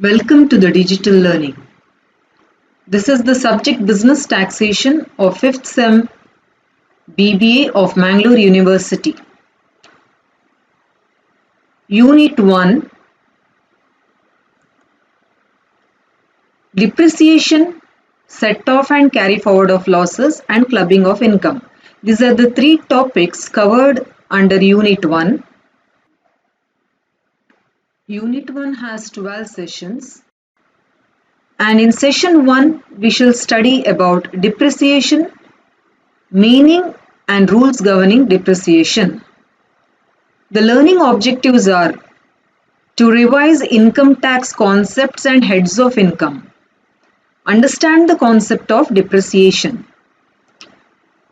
Welcome to the digital learning. This is the subject Business Taxation of 5th Sem BBA of Mangalore University. Unit 1 Depreciation, Set off and carry forward of losses and clubbing of income. These are the three topics covered under Unit 1. Unit 1 has 12 sessions. And in session 1, we shall study about depreciation, meaning and rules governing depreciation. The learning objectives are to revise income tax concepts and heads of income, understand the concept of depreciation.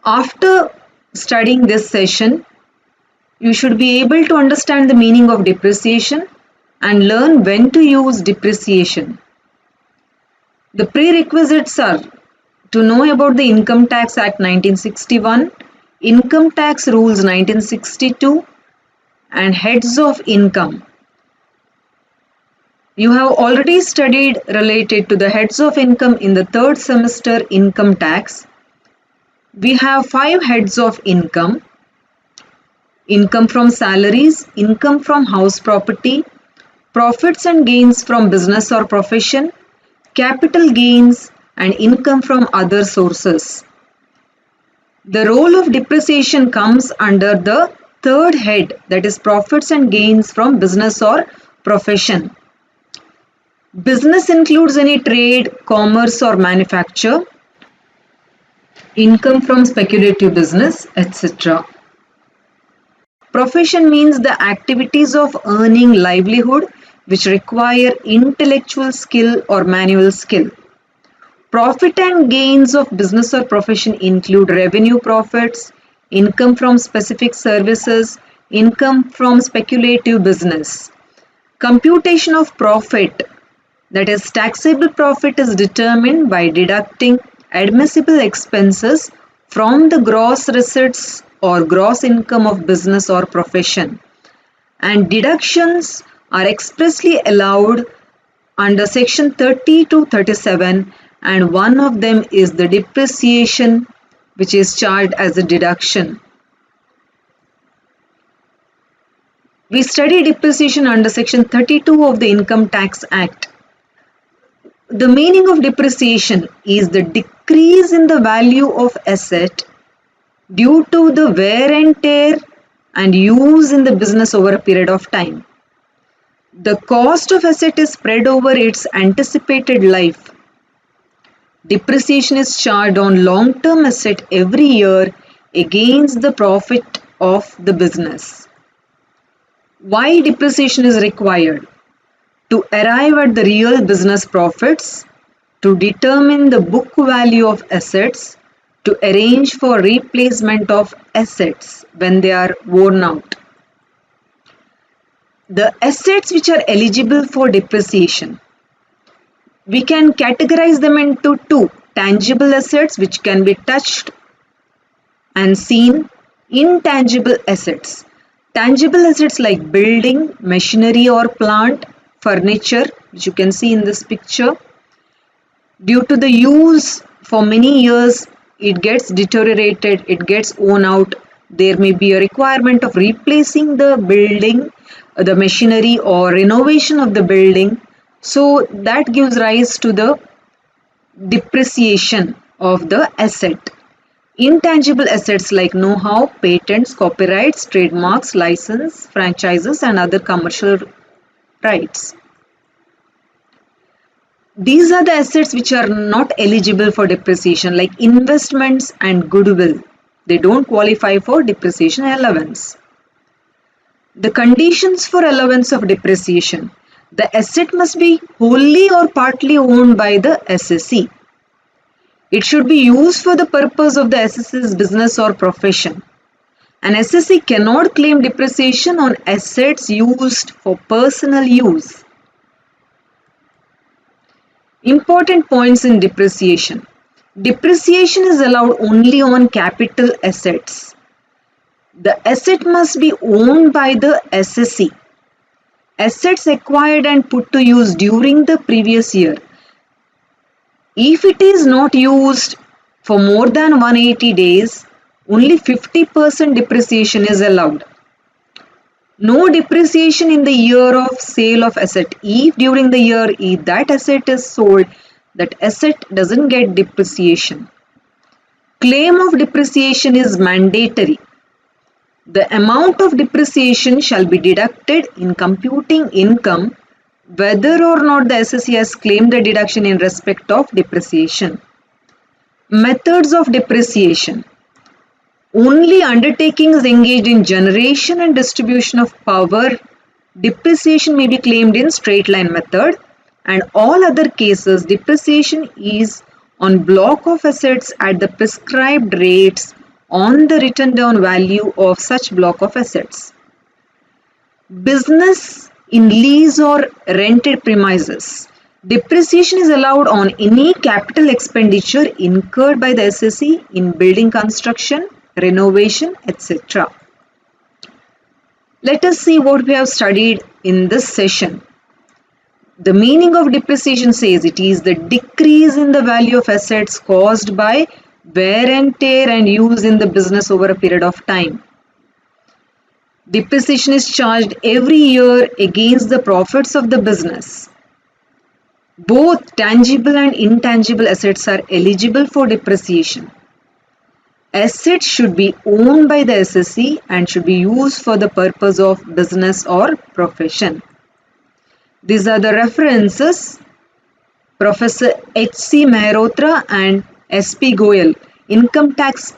After studying this session, you should be able to understand the meaning of depreciation and learn when to use depreciation. The prerequisites are to know about the Income Tax Act 1961, Income Tax Rules 1962, and heads of income. You have already studied related to the heads of income in the third semester income tax. We have 5 heads of income: income from salaries, income from house property, profits and gains from business or profession, capital gains, and income from other sources. The role of depreciation comes under the third head, that is profits and gains from business or profession. Business includes any trade, commerce or manufacture, income from speculative business, etc. Profession means the activities of earning livelihood which require intellectual skill or manual skill. Profit and gains of business or profession include revenue profits, income from specific services, income from speculative business. Computation of profit, that is taxable profit, is determined by deducting admissible expenses from the gross receipts or gross income of business or profession, and deductions are expressly allowed under section 30 to 37, and one of them is the depreciation, which is charged as a deduction. We study depreciation under section 32 of the Income Tax Act. The meaning of depreciation is the decrease in the value of asset due to the wear and tear and use in the business over a period of time. The cost of asset is spread over its anticipated life. Depreciation is charged on long-term asset every year against the profit of the business. Why depreciation is required? To arrive at the real business profits, to determine the book value of assets, to arrange for replacement of assets when they are worn out. The assets which are eligible for depreciation, we can categorize them into 2: tangible assets which can be touched and seen, intangible assets. Tangible assets like building, machinery or plant, furniture, which you can see in this picture. Due to the use for many years, it gets deteriorated, it gets worn out. There may be a requirement of replacing the building, the machinery, or renovation of the building. So that gives rise to the depreciation of the asset. Intangible assets like know-how, patents, copyrights, trademarks, license, franchises, and other commercial rights. These are the assets which are not eligible for depreciation, like investments and goodwill. They don't qualify for depreciation allowance. The conditions for allowance of depreciation: the asset must be wholly or partly owned by the assessee. It should be used for the purpose of the assessee's business or profession. An assessee cannot claim depreciation on assets used for personal use. Important points in depreciation. Depreciation is allowed only on capital assets. The asset must be owned by the assessee. assets acquired and put to use during the previous year. If it is not used for more than 180 days, only 50% depreciation is allowed. No depreciation in the year of sale of asset. If during the year if that asset is sold, that asset doesn't get depreciation. Claim of depreciation is mandatory. The amount of depreciation shall be deducted in computing income whether or not the assessee has claimed the deduction in respect of depreciation. Methods of depreciation. Only undertakings engaged in generation and distribution of power, depreciation may be claimed in straight line method, and all other cases depreciation is on block of assets at the prescribed rates on the written down value of such block of assets. Business in lease or rented premises. Depreciation is allowed on any capital expenditure incurred by the assessee in building construction, renovation, etc. Let us see what we have studied in this session. The meaning of depreciation says it is the decrease in the value of assets caused by wear and tear and use in the business over a period of time. Depreciation is charged every year against the profits of the business. Both tangible and intangible assets are eligible for depreciation. Assets should be owned by the assessee and should be used for the purpose of business or profession. These are the references: Professor H.C. Mehrotra and S.P. Goyal, Income Tax,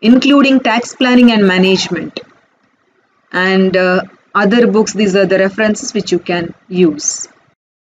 including Tax Planning and Management, and other books. These are the references which you can use.